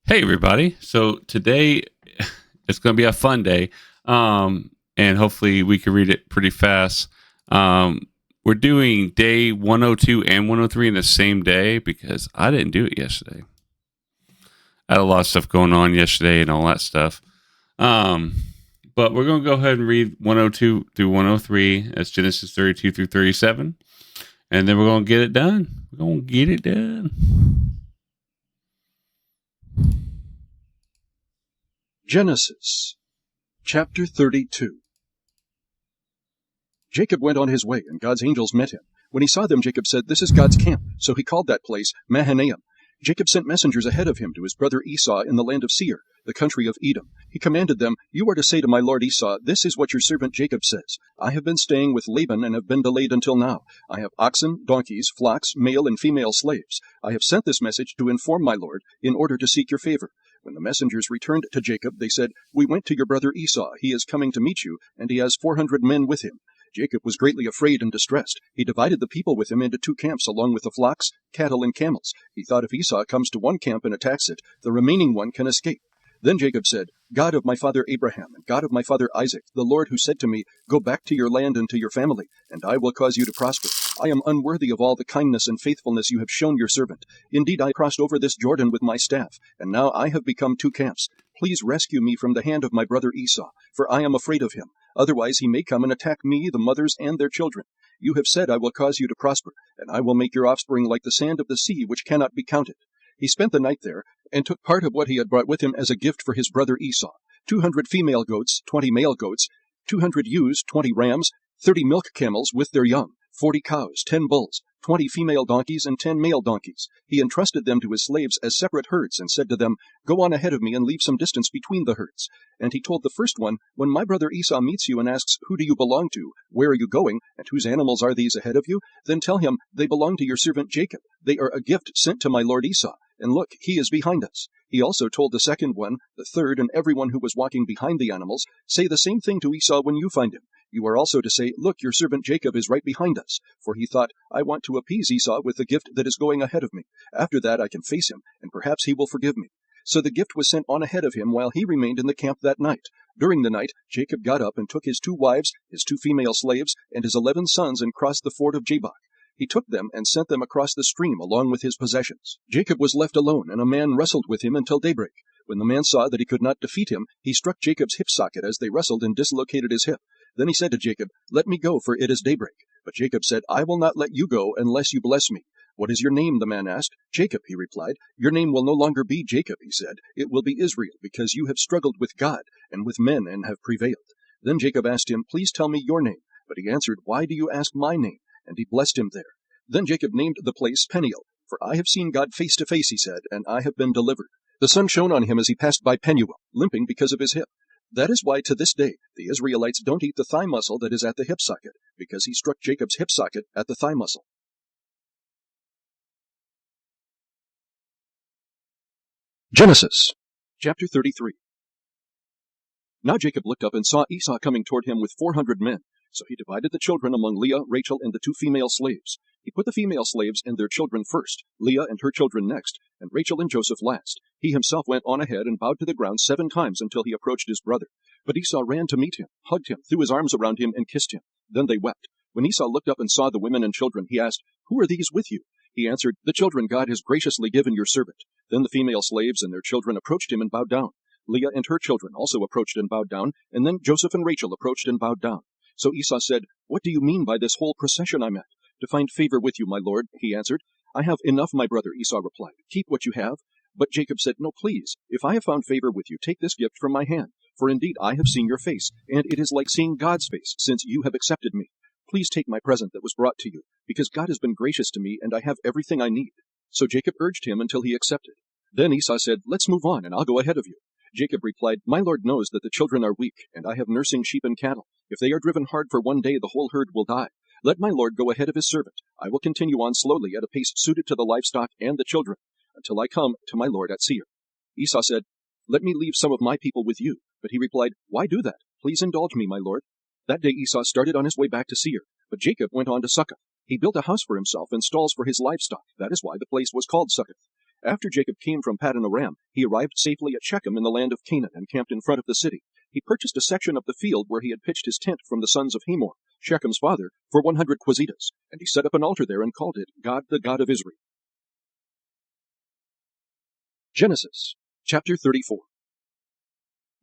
Hey everybody. So today it's going to be a fun day. And hopefully we can read it pretty fast. Um, we're doing day 102 and 103 in the same day because I didn't do it yesterday. I had a lot of stuff going on yesterday and all that stuff. Um, but we're going to go ahead and read 102 through 103. That's Genesis 32 through 37. And then we're going to get it done. We're going to get it done. Genesis chapter 32. Jacob went on his way, and God's angels met him. When he saw them, Jacob said, "This is God's camp." So he called that place Mahanaim. Jacob sent messengers ahead of him to his brother Esau in the land of Seir, the country of Edom. He commanded them, "You are to say to my lord Esau, 'This is what your servant Jacob says. I have been staying with Laban and have been delayed until now. I have oxen, donkeys, flocks, male and female slaves. I have sent this message to inform my lord in order to seek your favor." When the messengers returned to Jacob, they said, "We went to your brother Esau. He is coming to meet you, and he has 400 men with him." Jacob was greatly afraid and distressed. He divided the people with him into two camps, along with the flocks, cattle, and camels. He thought if Esau comes to one camp and attacks it, the remaining one can escape. Then Jacob said, "God of my father Abraham, and God of my father Isaac, the Lord who said to me, 'Go back to your land and to your family, and I will cause you to prosper,' I am unworthy of all the kindness and faithfulness you have shown your servant. Indeed, I crossed over this Jordan with my staff, and now I have become two camps. Please rescue me from the hand of my brother Esau, for I am afraid of him. Otherwise he may come and attack me, the mothers, and their children. You have said, 'I will cause you to prosper, and I will make your offspring like the sand of the sea, which cannot be counted.'" He spent the night there, and took part of what he had brought with him as a gift for his brother Esau: 200 female goats, 20 male goats, 200 ewes, 20 rams, 30 milk camels with their young, 40 cows, 10 bulls, 20 female donkeys, and 10 male donkeys. He entrusted them to his slaves as separate herds, and said to them, "Go on ahead of me and leave some distance between the herds." And he told the first one, "When my brother Esau meets you and asks, 'Who do you belong to? Where are you going? And whose animals are these ahead of you?' then tell him, 'They belong to your servant Jacob. They are a gift sent to my lord Esau. And look, he is behind us.'" He also told the second one, the third, and everyone who was walking behind the animals, "Say the same thing to Esau when you find him. You are also to say, 'Look, your servant Jacob is right behind us.'" For he thought, "I want to appease Esau with the gift that is going ahead of me. After that I can face him, and perhaps he will forgive me." So the gift was sent on ahead of him while he remained in the camp that night. During the night, Jacob got up and took his 2 wives, his 2 female slaves, and his 11 sons and crossed the ford of Jabbok. He took them and sent them across the stream along with his possessions. Jacob was left alone, and a man wrestled with him until daybreak. When the man saw that he could not defeat him, he struck Jacob's hip socket as they wrestled and dislocated his hip. Then he said to Jacob, "Let me go, for it is daybreak." But Jacob said, "I will not let you go unless you bless me." "What is your name?" the man asked. "Jacob," he replied. "Your name will no longer be Jacob," he said. "It will be Israel, because you have struggled with God and with men and have prevailed." Then Jacob asked him, "Please tell me your name." But he answered, "Why do you ask my name?" And he blessed him there. Then Jacob named the place Peniel. "For I have seen God face to face," he said, "and I have been delivered." The sun shone on him as he passed by Penuel, limping because of his hip. That is why to this day the Israelites don't eat the thigh muscle that is at the hip socket, because he struck Jacob's hip socket at the thigh muscle. Genesis chapter 33. Now Jacob looked up and saw Esau coming toward him with 400 men. So he divided the children among Leah, Rachel, and the 2 female slaves. He put the female slaves and their children first, Leah and her children next, and Rachel and Joseph last. He himself went on ahead and bowed to the ground 7 times until he approached his brother. But Esau ran to meet him, hugged him, threw his arms around him, and kissed him. Then they wept. When Esau looked up and saw the women and children, he asked, "Who are these with you?" He answered, "The children God has graciously given your servant." Then the female slaves and their children approached him and bowed down. Leah and her children also approached and bowed down, and then Joseph and Rachel approached and bowed down. So Esau said, "What do you mean by this whole procession I met?" "To find favor with you, my lord," he answered. "I have enough, my brother," Esau replied. "Keep what you have." But Jacob said, "No, please, if I have found favor with you, take this gift from my hand. For indeed I have seen your face, and it is like seeing God's face, since you have accepted me. Please take my present that was brought to you, because God has been gracious to me, and I have everything I need." So Jacob urged him until he accepted. Then Esau said, "Let's move on, and I'll go ahead of you." Jacob replied, "My lord knows that the children are weak, and I have nursing sheep and cattle. If they are driven hard for one day, the whole herd will die. Let my lord go ahead of his servant. I will continue on slowly at a pace suited to the livestock and the children, until I come to my lord at Seir." Esau said, "Let me leave some of my people with you." But he replied, "Why do that? Please indulge me, my lord." That day Esau started on his way back to Seir, but Jacob went on to Succoth. He built a house for himself and stalls for his livestock. That is why the place was called Succoth. After Jacob came from Paddan Aram, he arrived safely at Shechem in the land of Canaan and camped in front of the city. He purchased a section of the field where he had pitched his tent from the sons of Hamor, Shechem's father, for 100 kwazitas, and he set up an altar there and called it God, the God of Israel. Genesis chapter 34.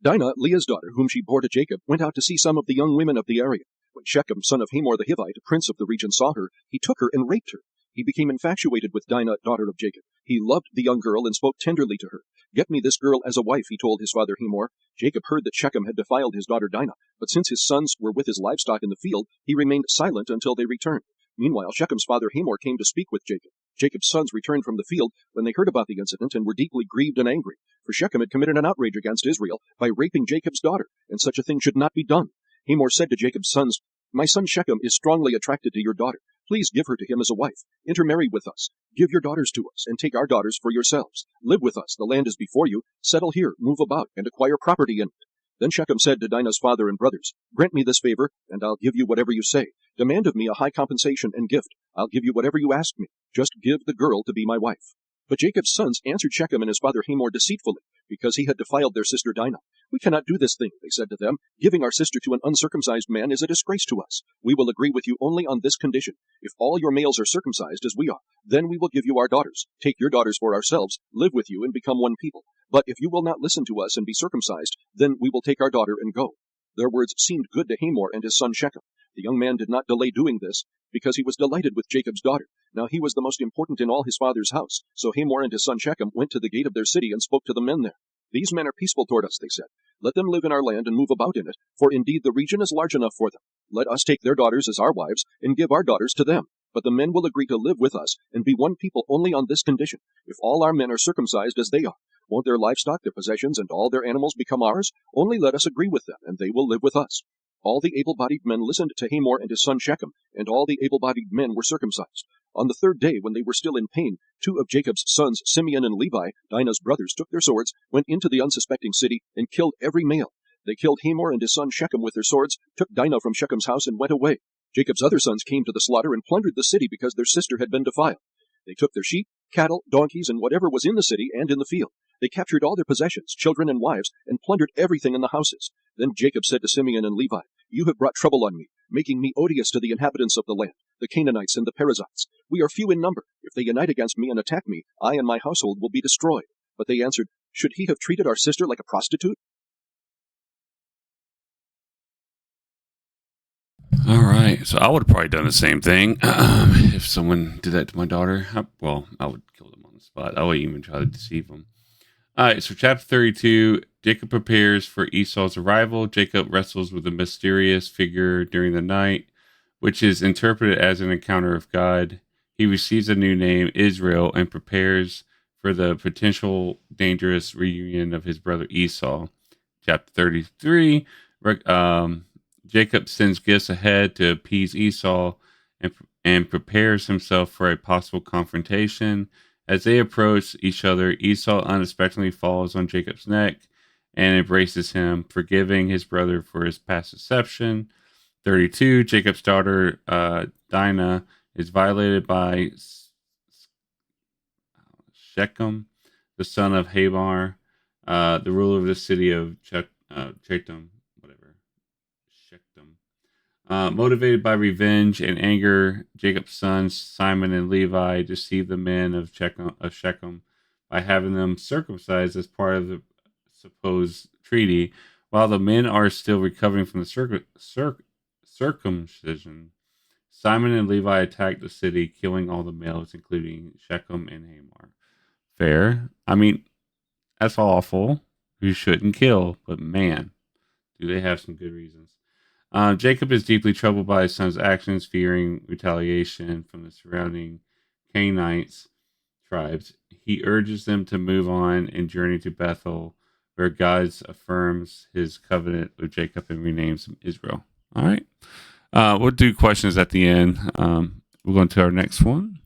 Dinah, Leah's daughter, whom she bore to Jacob, went out to see some of the young women of the area. When Shechem, son of Hamor the Hivite, prince of the region, saw her, he took her and raped her. He became infatuated with Dinah, daughter of Jacob. He loved the young girl and spoke tenderly to her. "Get me this girl as a wife," he told his father Hamor. Jacob heard that Shechem had defiled his daughter Dinah, but since his sons were with his livestock in the field, he remained silent until they returned. Meanwhile, Shechem's father Hamor came to speak with Jacob. Jacob's sons returned from the field when they heard about the incident and were deeply grieved and angry, for Shechem had committed an outrage against Israel by raping Jacob's daughter, and such a thing should not be done. Hamor said to Jacob's sons, "My son Shechem is strongly attracted to your daughter. Please give her to him as a wife. Intermarry with us. Give your daughters to us, and take our daughters for yourselves. Live with us. The land is before you. Settle here, move about, and acquire property in it." Then Shechem said to Dinah's father and brothers, "Grant me this favor, and I'll give you whatever you say. Demand of me a high compensation and gift. I'll give you whatever you ask me. Just give the girl to be my wife." But Jacob's sons answered Shechem and his father Hamor deceitfully, because he had defiled their sister Dinah. "We cannot do this thing," they said to them. "Giving our sister to an uncircumcised man is a disgrace to us. We will agree with you only on this condition. If all your males are circumcised as we are, then we will give you our daughters, take your daughters for ourselves, live with you, and become one people. But if you will not listen to us and be circumcised, then we will take our daughter and go." Their words seemed good to Hamor and his son Shechem. The young man did not delay doing this, because he was delighted with Jacob's daughter. Now he was the most important in all his father's house. So Hamor and his son Shechem went to the gate of their city and spoke to the men there. "These men are peaceful toward us," they said. "Let them live in our land and move about in it, for indeed the region is large enough for them. Let us take their daughters as our wives and give our daughters to them. But the men will agree to live with us and be one people only on this condition: if all our men are circumcised as they are. Won't their livestock, their possessions, and all their animals become ours? Only let us agree with them, and they will live with us." All the able-bodied men listened to Hamor and his son Shechem, and all the able-bodied men were circumcised. On the third day, when they were still in pain, 2 of Jacob's sons, Simeon and Levi, Dinah's brothers, took their swords, went into the unsuspecting city, and killed every male. They killed Hamor and his son Shechem with their swords, took Dinah from Shechem's house, and went away. Jacob's other sons came to the slaughter and plundered the city because their sister had been defiled. They took their sheep, cattle, donkeys, and whatever was in the city and in the field. They captured all their possessions, children and wives, and plundered everything in the houses. Then Jacob said to Simeon and Levi, "You have brought trouble on me, making me odious to the inhabitants of the land, the Canaanites and the Perizzites. We are few in number. If they unite against me and attack me, I and my household will be destroyed." But they answered, "Should he have treated our sister like a prostitute?" All right. So I would have probably done the same thing if someone did that to my daughter. I would kill them on the spot. I wouldn't even try to deceive them. All right. So chapter 32, Jacob prepares for Esau's arrival. Jacob wrestles with a mysterious figure during the night, which is interpreted as an encounter of God. He receives a new name, Israel, and prepares for the potential dangerous reunion of his brother Esau. Chapter 33, Jacob sends gifts ahead to appease Esau and prepares himself for a possible confrontation. As they approach each other, Esau unexpectedly falls on Jacob's neck and embraces him, forgiving his brother for his past deception. 32, Jacob's daughter Dinah is violated by Shechem, the son of Hamor, the ruler of the city of Shechem. Motivated by revenge and anger, Jacob's sons Simon and Levi deceive the men of Shechem by having them circumcised as part of the supposed treaty. While the men are still recovering from the circumcision, Simon and Levi attack the city, killing all the males, including Shechem and Hamor. Fair. I mean, that's awful. You shouldn't kill, but man, do they have some good reasons. Jacob is deeply troubled by his son's actions, fearing retaliation from the surrounding Canaanites tribes. He urges them to move on and journey to Bethel, where God affirms his covenant with Jacob and renames him Israel. All right. We'll do questions at the end. We'll go into our next one.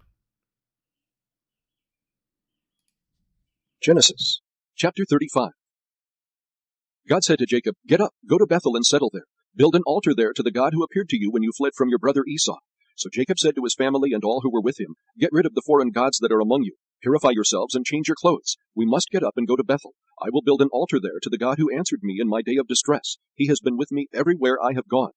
Genesis chapter 35. God said to Jacob, "Get up, go to Bethel and settle there. Build an altar there to the God who appeared to you when you fled from your brother Esau." So Jacob said to his family and all who were with him, "Get rid of the foreign gods that are among you. Purify yourselves and change your clothes. We must get up and go to Bethel. I will build an altar there to the God who answered me in my day of distress. He has been with me everywhere I have gone."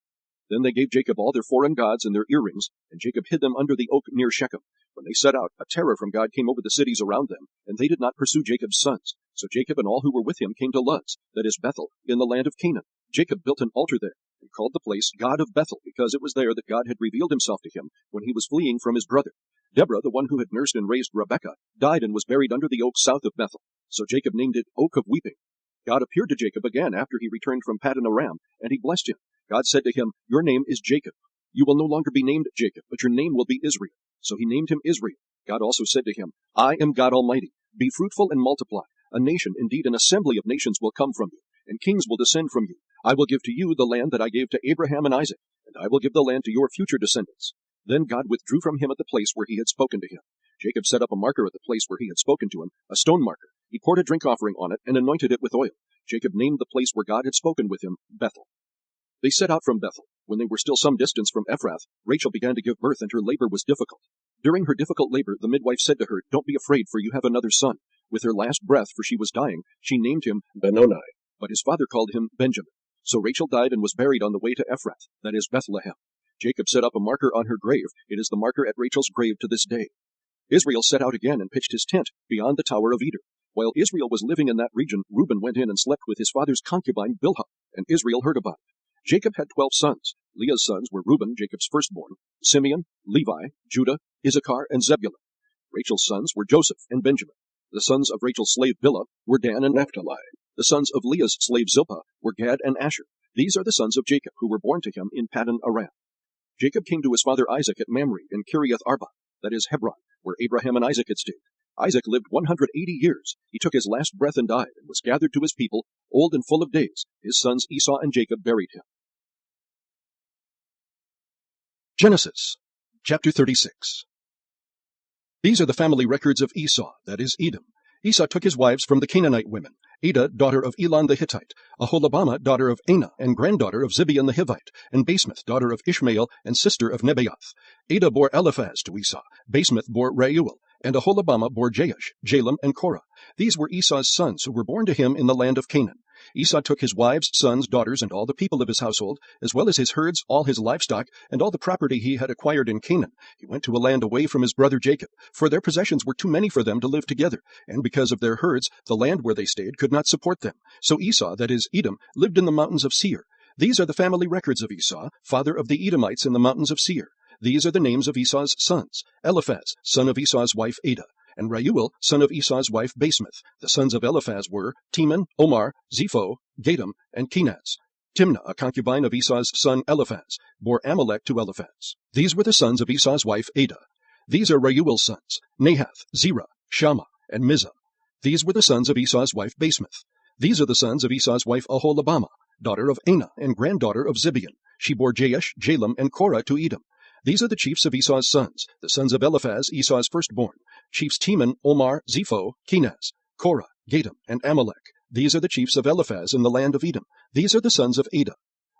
Then they gave Jacob all their foreign gods and their earrings, and Jacob hid them under the oak near Shechem. When they set out, a terror from God came over the cities around them, and they did not pursue Jacob's sons. So Jacob and all who were with him came to Luz, that is Bethel, in the land of Canaan. Jacob built an altar there, and called the place God of Bethel, because it was there that God had revealed himself to him when he was fleeing from his brother. Deborah, the one who had nursed and raised Rebekah, died and was buried under the oak south of Bethel. So Jacob named it Oak of Weeping. God appeared to Jacob again after he returned from Paddan Aram, and he blessed him. God said to him, "Your name is Jacob. You will no longer be named Jacob, but your name will be Israel." So he named him Israel. God also said to him, "I am God Almighty. Be fruitful and multiply. A nation, indeed an assembly of nations, will come from you, and kings will descend from you. I will give to you the land that I gave to Abraham and Isaac, and I will give the land to your future descendants." Then God withdrew from him at the place where he had spoken to him. Jacob set up a marker at the place where he had spoken to him, a stone marker. He poured a drink offering on it and anointed it with oil. Jacob named the place where God had spoken with him Bethel. They set out from Bethel. When they were still some distance from Ephrath, Rachel began to give birth, and her labor was difficult. During her difficult labor, the midwife said to her, "Don't be afraid, for you have another son." With her last breath, for she was dying, she named him Benoni, but his father called him Benjamin. So Rachel died and was buried on the way to Ephrath, that is Bethlehem. Jacob set up a marker on her grave. It is the marker at Rachel's grave to this day. Israel set out again and pitched his tent beyond the Tower of Eder. While Israel was living in that region, Reuben went in and slept with his father's concubine Bilhah, and Israel heard about it. Jacob had 12 sons. Leah's sons were Reuben, Jacob's firstborn, Simeon, Levi, Judah, Issachar, and Zebulun. Rachel's sons were Joseph and Benjamin. The sons of Rachel's slave Bilhah were Dan and Naphtali. The sons of Leah's slave Zilpah were Gad and Asher. These are the sons of Jacob, who were born to him in Paddan Aram. Jacob came to his father Isaac at Mamre in Kiriath Arba, that is Hebron, where Abraham and Isaac had stayed. Isaac lived 180 years. He took his last breath and died, and was gathered to his people, old and full of days. His sons Esau and Jacob buried him. Genesis, chapter 36. These are the family records of Esau, that is Edom. Esau took his wives from the Canaanite women, Adah, daughter of Elon the Hittite, Aholibamah, daughter of Anah, and granddaughter of Zibeon the Hivite, and Basemath, daughter of Ishmael, and sister of Nebaioth. Adah bore Eliphaz to Esau, Basemath bore Reuel, and Aholibamah bore Jeush, Jalem, and Korah. These were Esau's sons, who were born to him in the land of Canaan. Esau took his wives, sons, daughters, and all the people of his household, as well as his herds, all his livestock, and all the property he had acquired in Canaan. He went to a land away from his brother Jacob, for their possessions were too many for them to live together, and because of their herds, the land where they stayed could not support them. So Esau, that is Edom, lived in the mountains of Seir. These are the family records of Esau, father of the Edomites in the mountains of Seir. These are the names of Esau's sons: Eliphaz, son of Esau's wife Adah, and Reuel, son of Esau's wife Basemath. The sons of Eliphaz were Teman, Omar, Zepho, Gatam, and Kenaz. Timnah, a concubine of Esau's son Eliphaz, bore Amalek to Eliphaz. These were the sons of Esau's wife Adah. These are Reuel's sons: Nahath, Zerah, Shammah, and Mizah. These were the sons of Esau's wife Basemath. These are the sons of Esau's wife Aholibamah, daughter of Anah, and granddaughter of Zibeon. She bore Jeush, Jalem, and Korah to Edom. These are the chiefs of Esau's sons, the sons of Eliphaz, Esau's firstborn: chiefs Teman, Omar, Zepho, Kenaz, Korah, Gatam, and Amalek. These are the chiefs of Eliphaz in the land of Edom. These are the sons of Adah.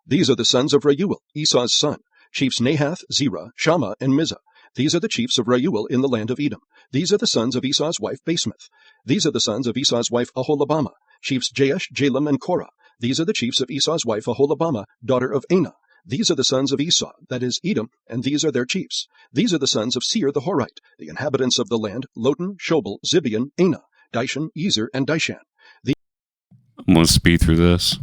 These are the sons of Reuel, Esau's son: chiefs Nahath, Zerah, Shammah, and Mizah. These are the chiefs of Reuel in the land of Edom. These are the sons of Esau's wife Basemath. These are the sons of Esau's wife Aholibamah, chiefs Jeush, Jalem, and Korah. These are the chiefs of Esau's wife Aholibamah, daughter of Anah. These are the sons of Esau, that is Edom, and these are their chiefs. These are the sons of Seir the Horite, the inhabitants of the land: Lotan, Shobal, Zibeon, Anah, Dishan, Ezer, and Dishan. I'm going to speed through this.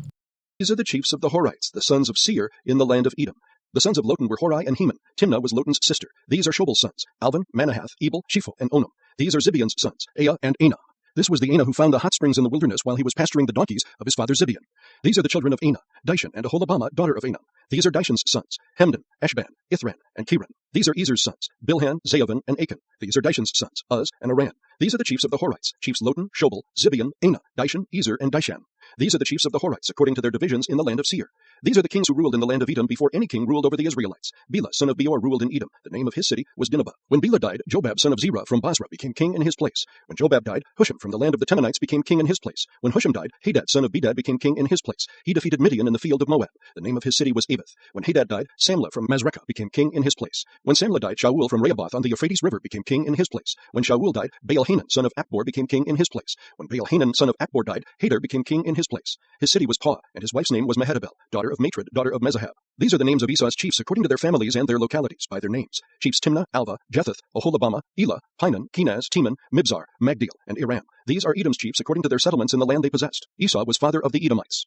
These are the chiefs of the Horites, the sons of Seir in the land of Edom. The sons of Lotan were Hori and Heman. Timnah was Lotan's sister. These are Shobal's sons: Alvan, Manahath, Ebal, Shepho, and Onam. These are Zibeon's sons: Ea and Anah. This was the Anah who found the hot springs in the wilderness while he was pasturing the donkeys of his father Zibeon. These are the children of Anah: Dishan and Aholibamah, daughter of Anah. These are Dishan's sons: Hemdan, Eshban, Ithran, and Kiran. These are Ezer's sons: Bilhan, Zaavin, and Achan. These are Dishan's sons: Uz and Aran. These are the chiefs of the Horites: chiefs Lotan, Shobal, Zibeon, Anah, Dishan, Ezer, and Dishan. These are the chiefs of the Horites, according to their divisions in the land of Seir. These are the kings who ruled in the land of Edom before any king ruled over the Israelites. Bela, son of Beor, ruled in Edom. The name of his city was Dinhabah. When Bela died, Jobab, son of Zerah, from Basra, became king in his place. When Jobab died, Husham from the land of the Temanites became king in his place. When Husham died, Hadad, son of Bedad, became king in his place. He defeated Midian in the field of Moab. The name of his city was Avith. When Hadad died, Samlah from Masrekah became king in his place. When Samlah died, Shaul from Rehoboth on the Euphrates River became king in his place. When Shaul died, Baal-Hanan, son of Akbor, became king in his place. When Baal-Hanan, son of Akbor, died, Hadar became king in his place. His city was Pau, and his wife's name was Mehetabel, daughter of Matred, daughter of Mezahab. These are the names of Esau's chiefs according to their families and their localities, by their names. Chiefs Timnah, Alva, Jetheth, Oholibamah, Elah, Pinan, Kenaz, Teman, Mibzar, Magdiel, and Iram. These are Edom's chiefs according to their settlements in the land they possessed. Esau was father of the Edomites.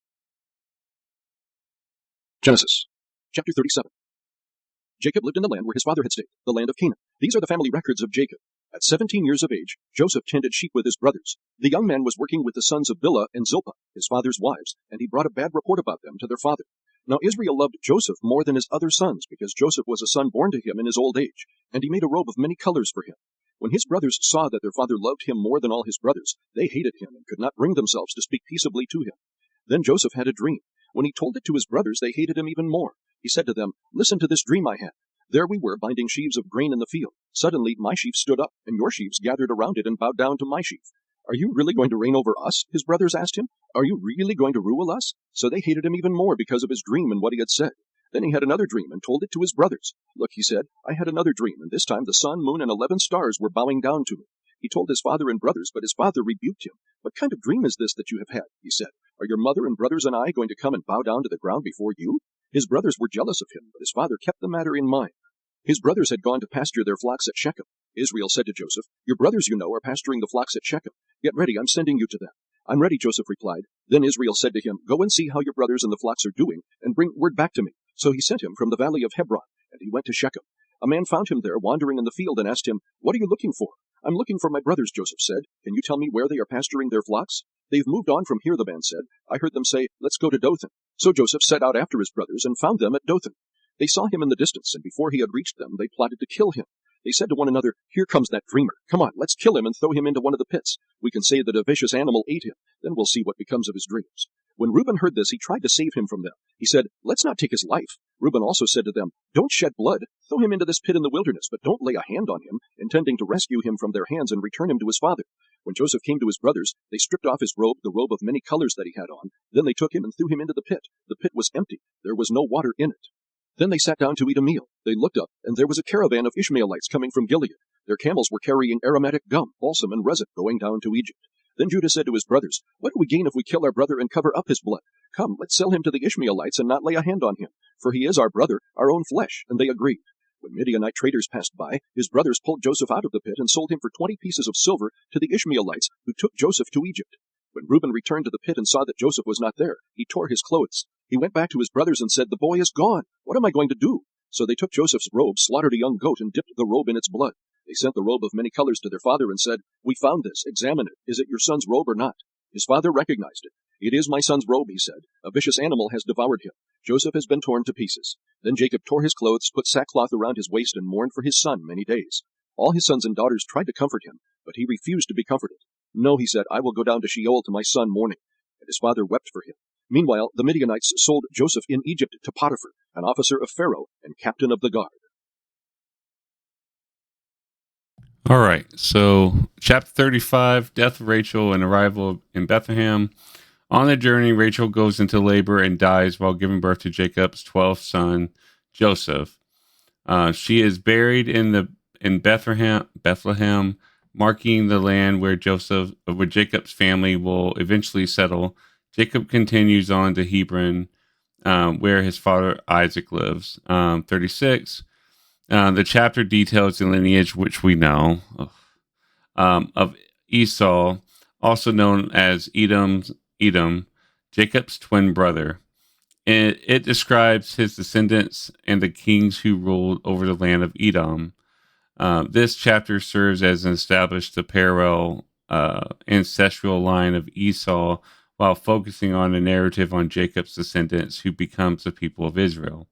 Genesis chapter 37. Jacob lived in the land where his father had stayed, the land of Canaan. These are the family records of Jacob. At 17 years of age, Joseph tended sheep with his brothers. The young man was working with the sons of Bilhah and Zilpah, his father's wives, and he brought a bad report about them to their father. Now Israel loved Joseph more than his other sons, because Joseph was a son born to him in his old age, and he made a robe of many colors for him. When his brothers saw that their father loved him more than all his brothers, they hated him and could not bring themselves to speak peaceably to him. Then Joseph had a dream. When he told it to his brothers, they hated him even more. He said to them, "Listen to this dream I had. There we were, binding sheaves of grain in the field. Suddenly my sheaf stood up, and your sheaves gathered around it and bowed down to my sheaf. Are you really going to reign over us?" his brothers asked him. "Are you really going to rule us?" So they hated him even more because of his dream and what he had said. Then he had another dream and told it to his brothers. "Look," he said, "I had another dream, and this time the sun, moon, and 11 stars were bowing down to me." He told his father and brothers, but his father rebuked him. "What kind of dream is this that you have had?" he said. "Are your mother and brothers and I going to come and bow down to the ground before you?" His brothers were jealous of him, but his father kept the matter in mind. His brothers had gone to pasture their flocks at Shechem. Israel said to Joseph, "Your brothers, you know, are pasturing the flocks at Shechem. Get ready, I'm sending you to them." "I'm ready," Joseph replied. Then Israel said to him, "Go and see how your brothers and the flocks are doing, and bring word back to me." So he sent him from the valley of Hebron, and he went to Shechem. A man found him there wandering in the field and asked him, "What are you looking for?" "I'm looking for my brothers," Joseph said. "Can you tell me where they are pasturing their flocks?" "They've moved on from here," the man said. "I heard them say, 'Let's go to Dothan.'" So Joseph set out after his brothers and found them at Dothan. They saw him in the distance, and before he had reached them, they plotted to kill him. They said to one another, "Here comes that dreamer. Come on, let's kill him and throw him into one of the pits. We can say that a vicious animal ate him. Then we'll see what becomes of his dreams." When Reuben heard this, he tried to save him from them. He said, "Let's not take his life." Reuben also said to them, "Don't shed blood. Throw him into this pit in the wilderness, but don't lay a hand on him, intending to rescue him from their hands and return him to his father." When Joseph came to his brothers, they stripped off his robe, the robe of many colors that he had on. Then they took him and threw him into the pit. The pit was empty. There was no water in it. Then they sat down to eat a meal. They looked up, and there was a caravan of Ishmaelites coming from Gilead. Their camels were carrying aromatic gum, balsam, and resin, going down to Egypt. Then Judah said to his brothers, "What do we gain if we kill our brother and cover up his blood? Come, let's sell him to the Ishmaelites and not lay a hand on him, for he is our brother, our own flesh." And they agreed. When Midianite traders passed by, his brothers pulled Joseph out of the pit and sold him for 20 pieces of silver to the Ishmaelites, who took Joseph to Egypt. When Reuben returned to the pit and saw that Joseph was not there, he tore his clothes. He went back to his brothers and said, "The boy is gone. What am I going to do?" So they took Joseph's robe, slaughtered a young goat, and dipped the robe in its blood. They sent the robe of many colors to their father and said, "We found this. Examine it. Is it your son's robe or not?" His father recognized it. "It is my son's robe," he said. "A vicious animal has devoured him. Joseph has been torn to pieces." Then Jacob tore his clothes, put sackcloth around his waist, and mourned for his son many days. All his sons and daughters tried to comfort him, but he refused to be comforted. "No," he said, "I will go down to Sheol to my son mourning." And his father wept for him. Meanwhile, the Midianites sold Joseph in Egypt to Potiphar, an officer of Pharaoh and captain of the guard. All right. So, chapter 35, death of Rachel and arrival in Bethlehem. On the journey, Rachel goes into labor and dies while giving birth to Jacob's 12th son, Joseph. She is buried in Bethlehem, marking the land where Jacob's family will eventually settle. Jacob continues on to Hebron, where his father Isaac lives. 36. The chapter details the lineage which we know of Esau, also known as Edom, Jacob's twin brother. It describes his descendants and the kings who ruled over the land of Edom. This chapter serves as an established the parallel ancestral line of Esau, while focusing on a narrative on Jacob's descendants who becomes the people of Israel.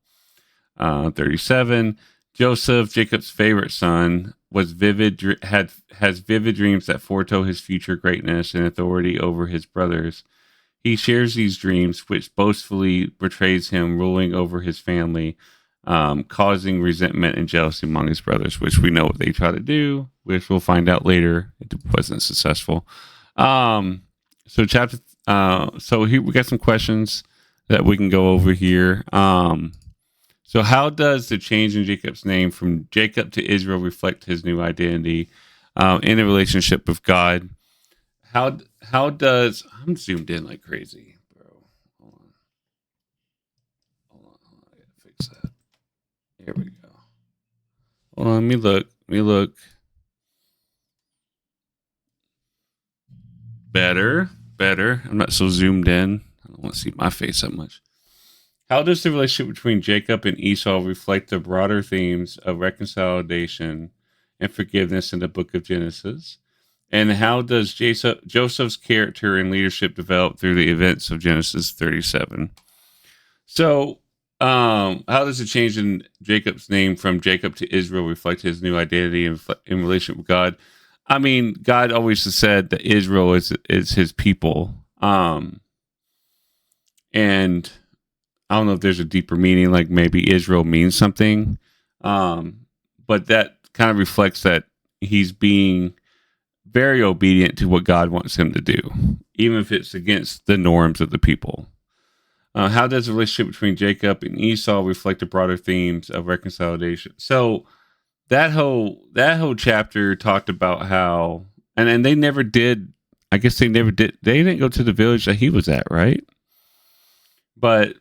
37. Joseph, Jacob's favorite son, has vivid dreams that foretell his future greatness and authority over his brothers. he shares these dreams, which boastfully portrays him ruling over his family, causing resentment and jealousy among his brothers, which we know what they try to do, which we'll find out later it wasn't successful. So chapter, so here we got some questions that we can go over here. So how does the change in Jacob's name from Jacob to Israel reflect his new identity in a relationship with God? How does I'm zoomed in like crazy, bro? Hold on, I gotta fix that. Here we go. Hold on, let me look. Better. I'm not so zoomed in. I don't want to see my face that much. How does the relationship between Jacob and Esau reflect the broader themes of reconciliation and forgiveness in the book of Genesis? And how does Joseph's character and leadership develop through the events of Genesis 37? So, how does the change in Jacob's name from Jacob to Israel reflect his new identity in relationship with God? I mean, God always has said that Israel is his people. And I don't know if there's a deeper meaning, like maybe Israel means something. But that kind of reflects that he's being very obedient to what God wants him to do, even if it's against the norms of the people. How does the relationship between Jacob and Esau reflect the broader themes of reconciliation? So that whole chapter talked about how, and they never did. I guess they never did. They didn't go to the village that he was at, right? But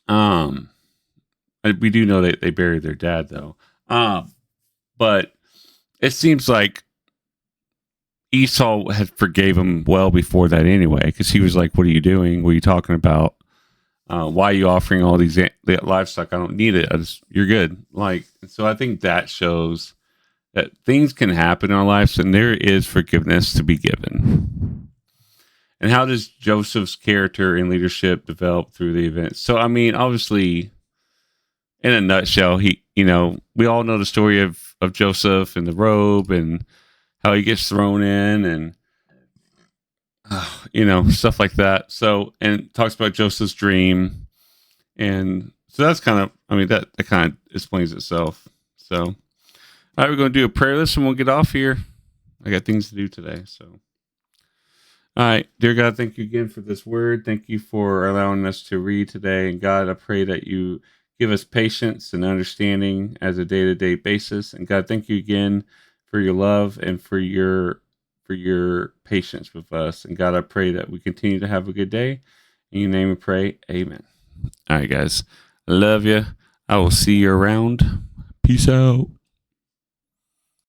we do know that they buried their dad, though. But it seems like Esau had forgave him well before that anyway, because he was like, "What are you doing? What are you talking about? Why are you offering all these livestock? I don't need it. You're good." Like, so I think that shows that things can happen in our lives, and there is forgiveness to be given. And how does Joseph's character and leadership develop through the events? So, I mean, obviously, in a nutshell, we all know the story of Joseph and the robe and how he gets thrown in and, stuff like that. So, and talks about Joseph's dream. And so that's kind of, that kind of explains itself. So, all right, we're going to do a prayer list and we'll get off here. I got things to do today. So, all right, dear God, thank you again for this word. Thank you for allowing us to read today. And God, I pray that you give us patience and understanding as a day-to-day basis. And God, thank you again for your love and for your patience with us. And God, I pray that we continue to have a good day. In your name we pray. Amen. All right, guys. I love you. I will see you around. Peace out.